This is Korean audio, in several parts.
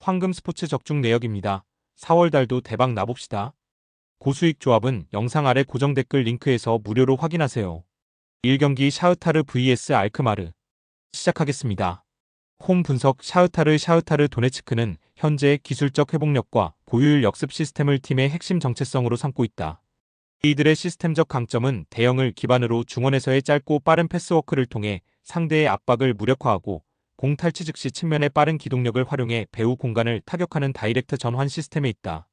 황금 스포츠 적중 내역입니다. 4월 달도 대박 나봅시다. 고수익 조합은 영상 아래 고정 댓글 링크에서 무료로 확인하세요. 1경기 샤흐타르 vs 알크마르 시작하겠습니다. 홈 분석 샤흐타르 도네츠크는 현재 기술적 회복력과 고효율 역습 시스템을 팀의 핵심 정체성으로 삼고 있다. 이들의 시스템적 강점은 대형을 기반으로 중원에서의 짧고 빠른 패스워크를 통해 상대의 압박을 무력화하고 공 탈취 즉시 측면의 빠른 기동력을 활용해 배후 공간을 타격하는 다이렉트 전환 시스템에 있다.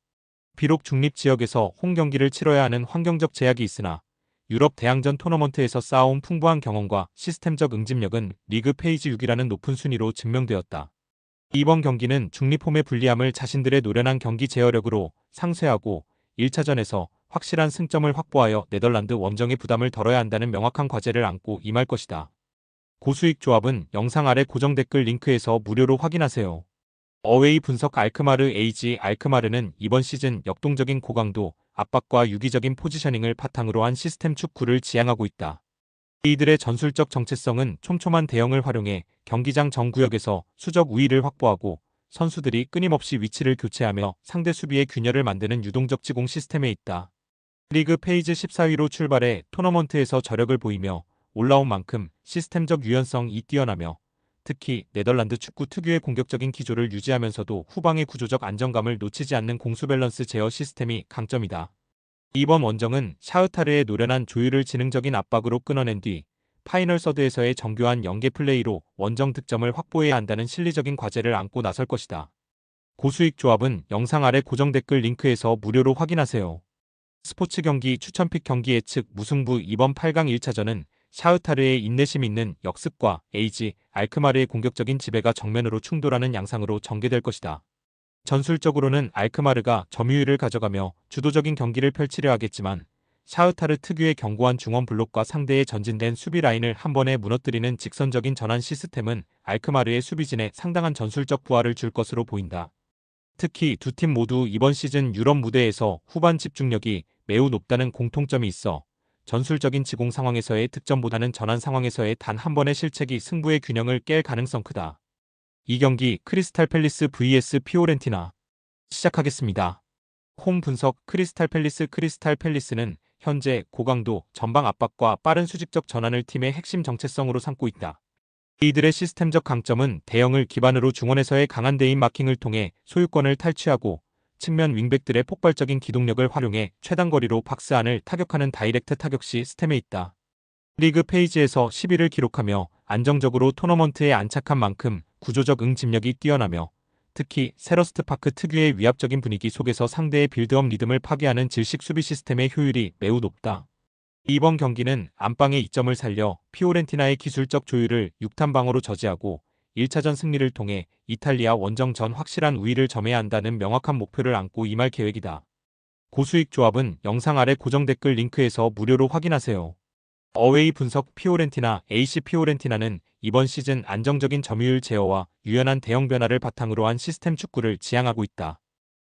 비록 중립 지역에서 홈 경기를 치러야 하는 환경적 제약이 있으나 유럽 대항전 토너먼트에서 쌓아온 풍부한 경험과 시스템적 응집력은 리그 페이지 6이라는 높은 순위로 증명되었다. 이번 경기는 중립 홈의 불리함을 자신들의 노련한 경기 제어력으로 상쇄하고 1차전에서 확실한 승점을 확보하여 네덜란드 원정의 부담을 덜어야 한다는 명확한 과제를 안고 임할 것이다. 고수익 조합은 영상 아래 고정 댓글 링크에서 무료로 확인하세요. 어웨이 분석 알크마르는 이번 시즌 역동적인 고강도 압박과 유기적인 포지셔닝을 바탕으로 한 시스템 축구를 지향하고 있다. 이들의 전술적 정체성은 촘촘한 대형을 활용해 경기장 전 구역에서 수적 우위를 확보하고 선수들이 끊임없이 위치를 교체하며 상대 수비의 균열을 만드는 유동적 지공 시스템에 있다. 리그 페이지 14위로 출발해 토너먼트에서 저력을 보이며 올라온 만큼 시스템적 유연성이 뛰어나며 특히 네덜란드 축구 특유의 공격적인 기조를 유지하면서도 후방의 구조적 안정감을 놓치지 않는 공수 밸런스 제어 시스템이 강점이다. 이번 원정은 샤흐타르의 노련한 조율을 지능적인 압박으로 끊어낸 뒤 파이널 서드에서의 정교한 연계 플레이로 원정 득점을 확보해야 한다는 실리적인 과제를 안고 나설 것이다. 고수익 조합은 영상 아래 고정 댓글 링크에서 무료로 확인하세요. 스포츠 경기 추천픽 경기 예측 무승부 이번 8강 1차전은 샤흐타르의 인내심 있는 역습과 알크마르의 공격적인 지배가 정면으로 충돌하는 양상으로 전개될 것이다. 전술적으로는 알크마르가 점유율을 가져가며 주도적인 경기를 펼치려 하겠지만 샤흐타르 특유의 견고한 중원 블록과 상대의 전진된 수비 라인을 한 번에 무너뜨리는 직선적인 전환 시스템은 알크마르의 수비진에 상당한 전술적 부하를 줄 것으로 보인다. 특히 두 팀 모두 이번 시즌 유럽 무대에서 후반 집중력이 매우 높다는 공통점이 있어 전술적인 지공 상황에서의 득점보다는 전환 상황에서의 단 한 번의 실책이 승부의 균형을 깰 가능성 크다. 이 경기 크리스탈 팰리스 vs 피오렌티나 시작하겠습니다. 홈 분석 크리스탈 팰리스는 현재 고강도 전방 압박과 빠른 수직적 전환을 팀의 핵심 정체성으로 삼고 있다. 이들의 시스템적 강점은 대형을 기반으로 중원에서의 강한 대인 마킹을 통해 소유권을 탈취하고 측면 윙백들의 폭발적인 기동력을 활용해 최단 거리로 박스 안을 타격하는 다이렉트 타격 시스템에 있다. 리그 페이지에서 10위를 기록하며 안정적으로 토너먼트에 안착한 만큼 구조적 응집력이 뛰어나며 특히 세러스트 파크 특유의 위압적인 분위기 속에서 상대의 빌드업 리듬을 파괴하는 질식 수비 시스템의 효율이 매우 높다. 이번 경기는 안방의 이점을 살려 피오렌티나의 기술적 조율을 6탄방으로 저지하고 1차전 승리를 통해 이탈리아 원정 전 확실한 우위를 점해야 한다는 명확한 목표를 안고 임할 계획이다. 고수익 조합은 영상 아래 고정 댓글 링크에서 무료로 확인하세요. 어웨이 분석 피오렌티나는 이번 시즌 안정적인 점유율 제어와 유연한 대형 변화를 바탕으로 한 시스템 축구를 지향하고 있다.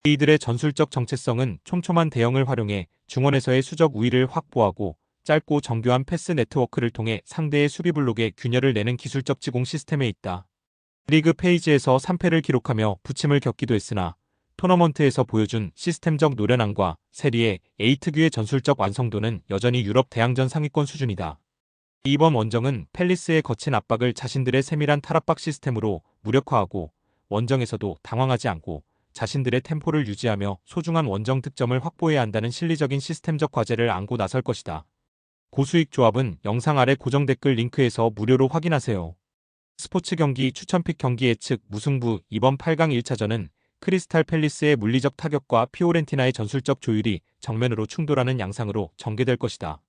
이들의 전술적 정체성은 촘촘한 대형을 활용해 중원에서의 수적 우위를 확보하고 짧고 정교한 패스 네트워크를 통해 상대의 수비 블록에 균열을 내는 기술적 지공 시스템에 있다. 리그 페이지에서 3패를 기록하며 부침을 겪기도 했으나 토너먼트에서 보여준 시스템적 노련함과 세리에 A 특유의 전술적 완성도는 여전히 유럽 대항전 상위권 수준이다. 이번 원정은 팰리스의 거친 압박을 자신들의 세밀한 탈압박 시스템으로 무력화하고 원정에서도 당황하지 않고 자신들의 템포를 유지하며 소중한 원정 득점을 확보해야 한다는 실리적인 시스템적 과제를 안고 나설 것이다. 고수익 조합은 영상 아래 고정 댓글 링크에서 무료로 확인하세요. 스포츠 경기 추천픽 경기 예측 무승부 이번 8강 1차전은 크리스탈 팰리스의 물리적 타격과 피오렌티나의 전술적 조율이 정면으로 충돌하는 양상으로 전개될 것이다.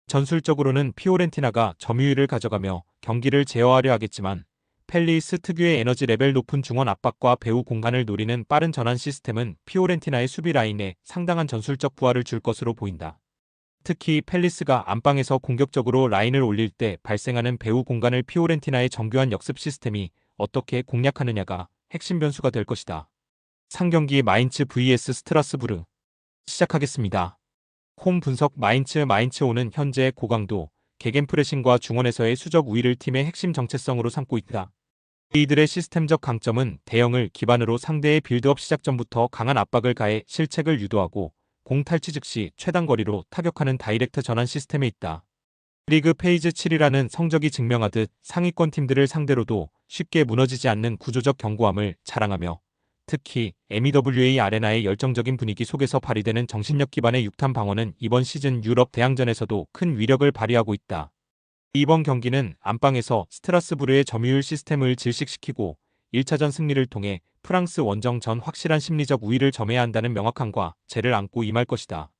전술적으로는 피오렌티나가 점유율을 가져가며 경기를 제어하려 하겠지만 팰리스 특유의 에너지 레벨 높은 중원 압박과 배후 공간을 노리는 빠른 전환 시스템은 피오렌티나의 수비 라인에 상당한 전술적 부하를 줄 것으로 보인다. 특히 팰리스가 안방에서 공격적으로 라인을 올릴 때 발생하는 배후 공간을 피오렌티나의 정교한 역습 시스템이 어떻게 공략하느냐가 핵심 변수가 될 것이다. 상경기 마인츠 vs 스트라스부르 시작하겠습니다. 홈 분석 마인츠오는 현재 고강도 개겐프레싱과 중원에서의 수적 우위를 팀의 핵심 정체성으로 삼고 있다. 이들의 시스템적 강점은 대형을 기반으로 상대의 빌드업 시작 전부터 강한 압박을 가해 실책을 유도하고 공 탈취 즉시 최단 거리로 타격하는 다이렉트 전환 시스템에 있다. 리그 페이즈 7이라는 성적이 증명하듯 상위권 팀들을 상대로도 쉽게 무너지지 않는 구조적 견고함을 자랑하며 특히 MEWA 아레나의 열정적인 분위기 속에서 발휘되는 정신력 기반의 6탄 방어는 이번 시즌 유럽 대항전에서도 큰 위력을 발휘하고 있다. 이번 경기는 안방에서 스트라스부르의 점유율 시스템을 질식시키고 1차전 승리를 통해 프랑스 원정 전 확실한 심리적 우위를 점해야 한다는 명확한 과제를 안고 임할 것이다.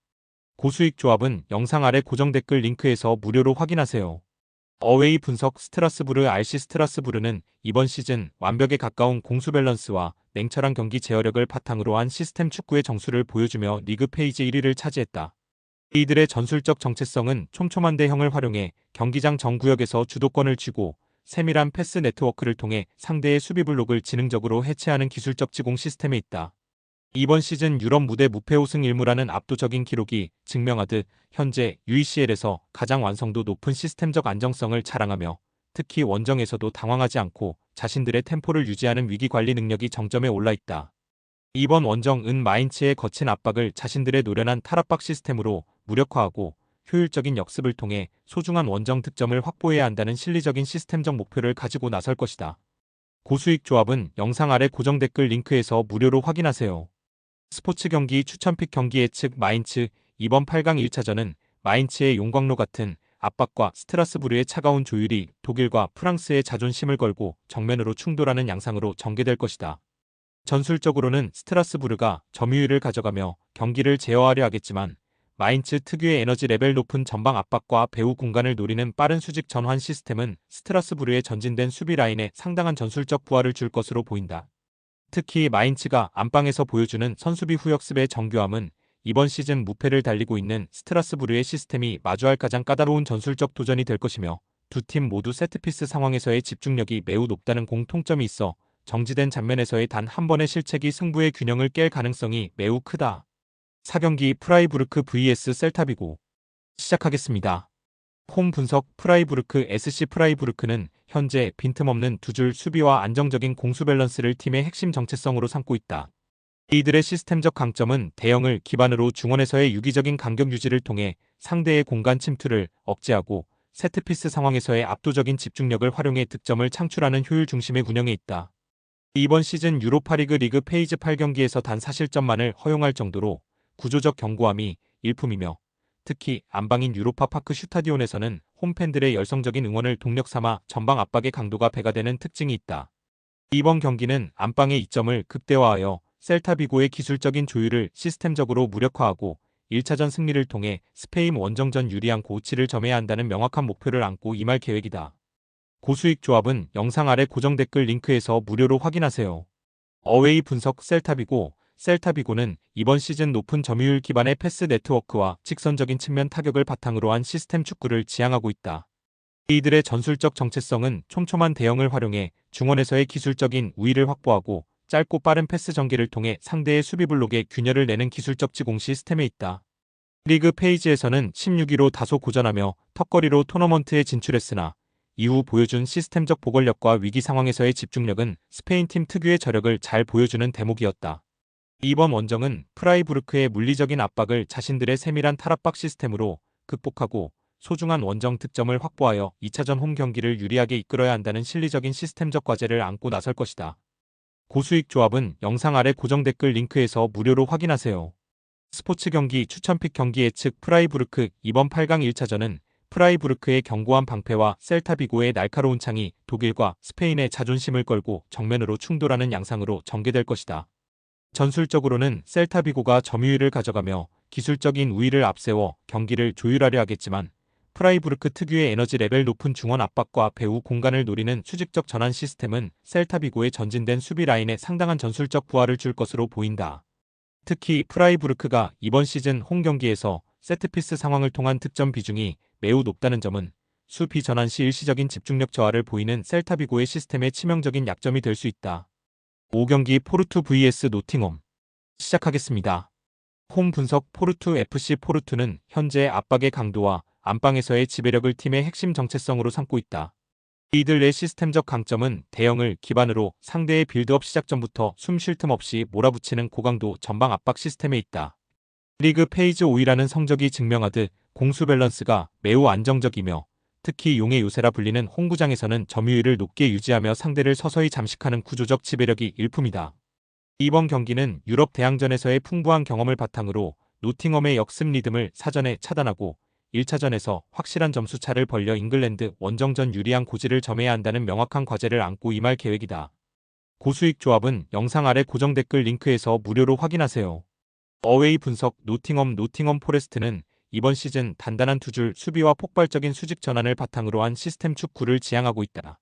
고수익 조합은 영상 아래 고정 댓글 링크에서 무료로 확인하세요. 어웨이 분석 스트라스부르 RC 스트라스부르는 이번 시즌 완벽에 가까운 공수 밸런스와 냉철한 경기 제어력을 바탕으로 한 시스템 축구의 정수를 보여주며 리그 페이지 1위를 차지했다. 이들의 전술적 정체성은 촘촘한 대형을 활용해 경기장 전 구역에서 주도권을 쥐고 세밀한 패스 네트워크를 통해 상대의 수비 블록을 지능적으로 해체하는 기술적 지공 시스템에 있다. 이번 시즌 유럽 무대 무패 5승 1무라는 압도적인 기록이 증명하듯 현재 UECL에서 가장 완성도 높은 시스템적 안정성을 자랑하며 특히 원정에서도 당황하지 않고 자신들의 템포를 유지하는 위기 관리 능력이 정점에 올라 있다. 이번 원정 은 마인츠의 거친 압박을 자신들의 노련한 탈압박 시스템으로 무력화하고 효율적인 역습을 통해 소중한 원정 득점을 확보해야 한다는 실리적인 시스템적 목표를 가지고 나설 것이다. 고수익 조합은 영상 아래 고정 댓글 링크에서 무료로 확인하세요. 스포츠 경기 추천픽 경기 예측 마인츠 이번 8강 1차전은 마인츠의 용광로 같은 압박과 스트라스부르의 차가운 조율이 독일과 프랑스의 자존심을 걸고 정면으로 충돌하는 양상으로 전개될 것이다. 전술적으로는 스트라스부르가 점유율을 가져가며 경기를 제어하려 하겠지만 마인츠 특유의 에너지 레벨 높은 전방 압박과 배후 공간을 노리는 빠른 수직 전환 시스템은 스트라스부르의 전진된 수비 라인에 상당한 전술적 부하를 줄 것으로 보인다. 특히 마인츠가 안방에서 보여주는 선수비 후역습의 정교함은 이번 시즌 무패를 달리고 있는 스트라스부르의 시스템이 마주할 가장 까다로운 전술적 도전이 될 것이며 두 팀 모두 세트피스 상황에서의 집중력이 매우 높다는 공통점이 있어 정지된 장면에서의 단 한 번의 실책이 승부의 균형을 깰 가능성이 매우 크다. 4경기 프라이부르크 vs 셀타비고 시작하겠습니다. 홈 분석 프라이부르크 SC 프라이부르크는 현재 빈틈없는 두 줄 수비와 안정적인 공수 밸런스를 팀의 핵심 정체성으로 삼고 있다. 이들의 시스템적 강점은 대형을 기반으로 중원에서의 유기적인 간격 유지를 통해 상대의 공간 침투를 억제하고 세트피스 상황에서의 압도적인 집중력을 활용해 득점을 창출하는 효율 중심의 운영에 있다. 이번 시즌 유로파리그 리그 페이즈 8경기에서 단 4실점만을 허용할 정도로 구조적 견고함이 일품이며 특히 안방인 유로파파크 슈타디온에서는 홈팬들의 열성적인 응원을 동력 삼아 전방 압박의 강도가 배가 되는 특징이 있다. 이번 경기는 안방의 이점을 극대화하여 셀타비고의 기술적인 조율을 시스템적으로 무력화하고 1차전 승리를 통해 스페인 원정전 유리한 고치를 점해야 한다는 명확한 목표를 안고 임할 계획이다. 고수익 조합은 영상 아래 고정 댓글 링크에서 무료로 확인하세요. 어웨이 분석 셀타비고는 이번 시즌 높은 점유율 기반의 패스 네트워크와 직선적인 측면 타격을 바탕으로 한 시스템 축구를 지향하고 있다. 이들의 전술적 정체성은 촘촘한 대형을 활용해 중원에서의 기술적인 우위를 확보하고 짧고 빠른 패스 전개를 통해 상대의 수비 블록에 균열을 내는 기술적 지공 시스템에 있다. 리그 페이지에서는 16위로 다소 고전하며 턱걸이로 토너먼트에 진출했으나 이후 보여준 시스템적 보궐력과 위기 상황에서의 집중력은 스페인 팀 특유의 저력을 잘 보여주는 대목이었다. 이번 원정은 프라이부르크의 물리적인 압박을 자신들의 세밀한 탈압박 시스템으로 극복하고 소중한 원정 득점을 확보하여 2차전 홈 경기를 유리하게 이끌어야 한다는 실리적인 시스템적 과제를 안고 나설 것이다. 고수익 조합은 영상 아래 고정 댓글 링크에서 무료로 확인하세요. 스포츠 경기 추천픽 경기 예측 프라이부르크 이번 8강 1차전은 프라이부르크의 견고한 방패와 셀타비고의 날카로운 창이 독일과 스페인의 자존심을 걸고 정면으로 충돌하는 양상으로 전개될 것이다. 전술적으로는 셀타비고가 점유율을 가져가며 기술적인 우위를 앞세워 경기를 조율하려 하겠지만 프라이부르크 특유의 에너지 레벨 높은 중원 압박과 배후 공간을 노리는 수직적 전환 시스템은 셀타비고의 전진된 수비 라인에 상당한 전술적 부하를 줄 것으로 보인다. 특히 프라이부르크가 이번 시즌 홈 경기에서 세트피스 상황을 통한 득점 비중이 매우 높다는 점은 수비 전환 시 일시적인 집중력 저하를 보이는 셀타비고의 시스템의 치명적인 약점이 될 수 있다. 5경기 포르투 vs 노팅엄 시작하겠습니다. 홈 분석 포르투 FC 포르투는 현재 압박의 강도와 안방에서의 지배력을 팀의 핵심 정체성으로 삼고 있다. 이들의 시스템적 강점은 대형을 기반으로 상대의 빌드업 시작 전부터 숨 쉴 틈 없이 몰아붙이는 고강도 전방 압박 시스템에 있다. 리그 페이지 5위라는 성적이 증명하듯 공수 밸런스가 매우 안정적이며 특히 용의 요새라 불리는 홈구장에서는 점유율을 높게 유지하며 상대를 서서히 잠식하는 구조적 지배력이 일품이다. 이번 경기는 유럽 대항전에서의 풍부한 경험을 바탕으로 노팅엄의 역습 리듬을 사전에 차단하고 1차전에서 확실한 점수차를 벌려 잉글랜드 원정전 유리한 고지를 점해야 한다는 명확한 과제를 안고 임할 계획이다. 고수익 조합은 영상 아래 고정 댓글 링크에서 무료로 확인하세요. 어웨이 분석 노팅엄 포레스트는 이번 시즌 단단한 두 줄 수비와 폭발적인 수직 전환을 바탕으로 한 시스템 축구를 지향하고 있다.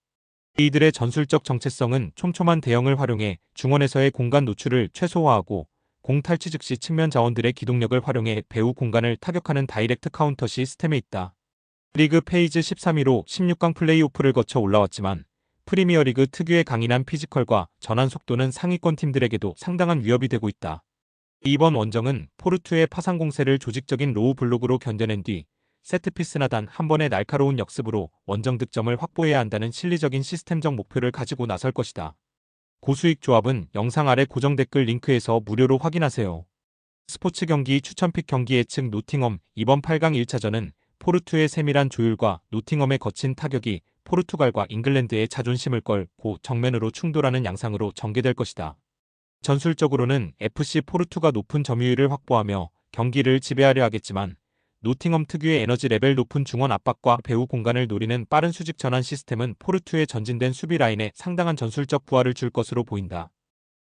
이들의 전술적 정체성은 촘촘한 대형을 활용해 중원에서의 공간 노출을 최소화하고 공 탈취 즉시 측면 자원들의 기동력을 활용해 배후 공간을 타격하는 다이렉트 카운터 시스템에 있다. 리그 페이지 13위로 16강 플레이오프를 거쳐 올라왔지만 프리미어리그 특유의 강인한 피지컬과 전환 속도는 상위권 팀들에게도 상당한 위협이 되고 있다. 이번 원정은 포르투의 파상 공세를 조직적인 로우 블록으로 견뎌낸 뒤 세트피스나 단 한 번의 날카로운 역습으로 원정 득점을 확보해야 한다는 실리적인 시스템적 목표를 가지고 나설 것이다. 고수익 조합은 영상 아래 고정 댓글 링크에서 무료로 확인하세요. 스포츠 경기 추천픽 경기 예측 노팅엄 이번 8강 1차전은 포르투의 세밀한 조율과 노팅엄의 거친 타격이 포르투갈과 잉글랜드의 자존심을 걸고 정면으로 충돌하는 양상으로 전개될 것이다. 전술적으로는 FC 포르투가 높은 점유율을 확보하며 경기를 지배하려 하겠지만 노팅엄 특유의 에너지 레벨 높은 중원 압박과 배후 공간을 노리는 빠른 수직 전환 시스템은 포르투의 전진된 수비 라인에 상당한 전술적 부하를 줄 것으로 보인다.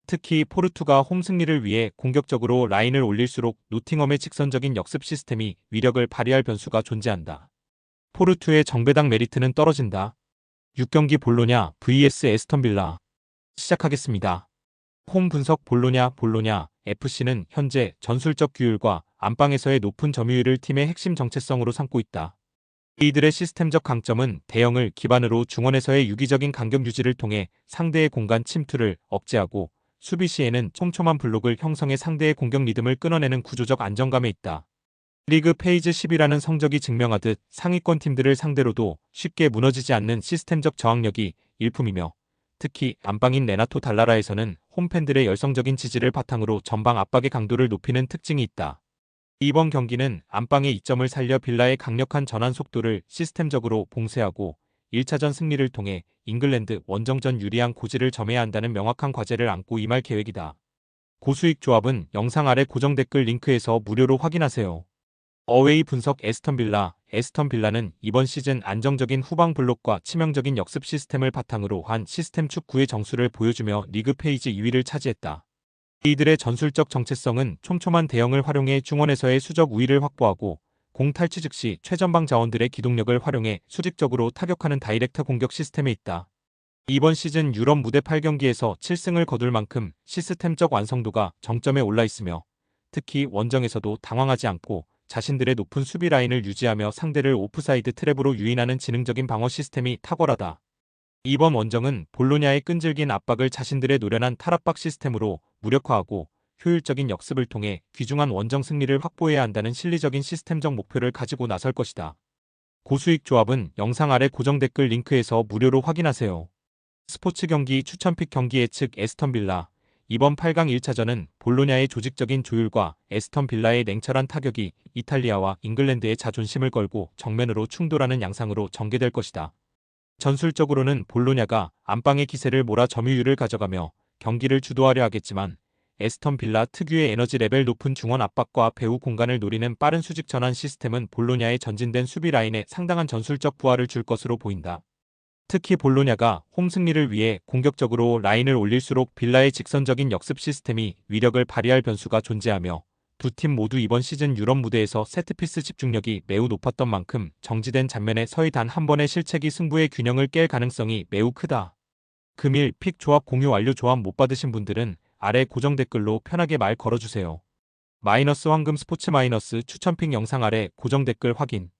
특히 포르투가 홈 승리를 위해 공격적으로 라인을 올릴수록 노팅엄의 직선적인 역습 시스템이 위력을 발휘할 변수가 존재한다. 포르투의 정배당 메리트는 떨어진다. 6경기 볼로냐 vs 에스턴 빌라 시작하겠습니다. 홈 분석 볼로냐 FC는 현재 전술적 규율과 안방에서의 높은 점유율을 팀의 핵심 정체성으로 삼고 있다. 이들의 시스템적 강점은 대형을 기반으로 중원에서의 유기적인 간격 유지를 통해 상대의 공간 침투를 억제하고 수비 시에는 촘촘한 블록을 형성해 상대의 공격 리듬을 끊어내는 구조적 안정감에 있다. 리그 페이지 10이라는 성적이 증명하듯 상위권 팀들을 상대로도 쉽게 무너지지 않는 시스템적 저항력이 일품이며 특히 안방인 레나토 달라라에서는 홈팬들의 열성적인 지지를 바탕으로 전방 압박의 강도를 높이는 특징이 있다. 이번 경기는 안방의 이점을 살려 빌라의 강력한 전환 속도를 시스템적으로 봉쇄하고 1차전 승리를 통해 잉글랜드 원정전 유리한 고지를 점해야 한다는 명확한 과제를 안고 임할 계획이다. 고수익 조합은 영상 아래 고정 댓글 링크에서 무료로 확인하세요. 어웨이 분석 에스턴 빌라는 이번 시즌 안정적인 후방 블록과 치명적인 역습 시스템을 바탕으로 한 시스템 축구의 정수를 보여주며 리그 페이지 2위를 차지했다. 이들의 전술적 정체성은 촘촘한 대형을 활용해 중원에서의 수적 우위를 확보하고 공 탈취 즉시 최전방 자원들의 기동력을 활용해 수직적으로 타격하는 다이렉트 공격 시스템에 있다. 이번 시즌 유럽 무대 8경기에서 7승을 거둘 만큼 시스템적 완성도가 정점에 올라 있으며 특히 원정에서도 당황하지 않고 자신들의 높은 수비 라인을 유지하며 상대를 오프사이드 트랩으로 유인하는 지능적인 방어 시스템이 탁월하다. 이번 원정은 볼로냐의 끈질긴 압박을 자신들의 노련한 탈압박 시스템으로 무력화하고 효율적인 역습을 통해 귀중한 원정 승리를 확보해야 한다는 실리적인 시스템적 목표를 가지고 나설 것이다. 고수익 조합은 영상 아래 고정 댓글 링크에서 무료로 확인하세요. 스포츠 경기 추천픽 경기 예측 에스턴 빌라 이번 8강 1차전은 볼로냐의 조직적인 조율과 에스턴 빌라의 냉철한 타격이 이탈리아와 잉글랜드의 자존심을 걸고 정면으로 충돌하는 양상으로 전개될 것이다. 전술적으로는 볼로냐가 안방의 기세를 몰아 점유율을 가져가며 경기를 주도하려 하겠지만 에스턴 빌라 특유의 에너지 레벨 높은 중원 압박과 배후 공간을 노리는 빠른 수직 전환 시스템은 볼로냐의 전진된 수비 라인에 상당한 전술적 부하를 줄 것으로 보인다. 특히 볼로냐가 홈 승리를 위해 공격적으로 라인을 올릴수록 빌라의 직선적인 역습 시스템이 위력을 발휘할 변수가 존재하며 두 팀 모두 이번 시즌 유럽 무대에서 세트피스 집중력이 매우 높았던 만큼 정지된 장면에 서히 단 한 번의 실책이 승부의 균형을 깰 가능성이 매우 크다. 금일 픽 조합 공유 완료. 조합 못 받으신 분들은 아래 고정 댓글로 편하게 말 걸어주세요. 마이너스 황금 스포츠 마이너스 추천픽 영상 아래 고정 댓글 확인.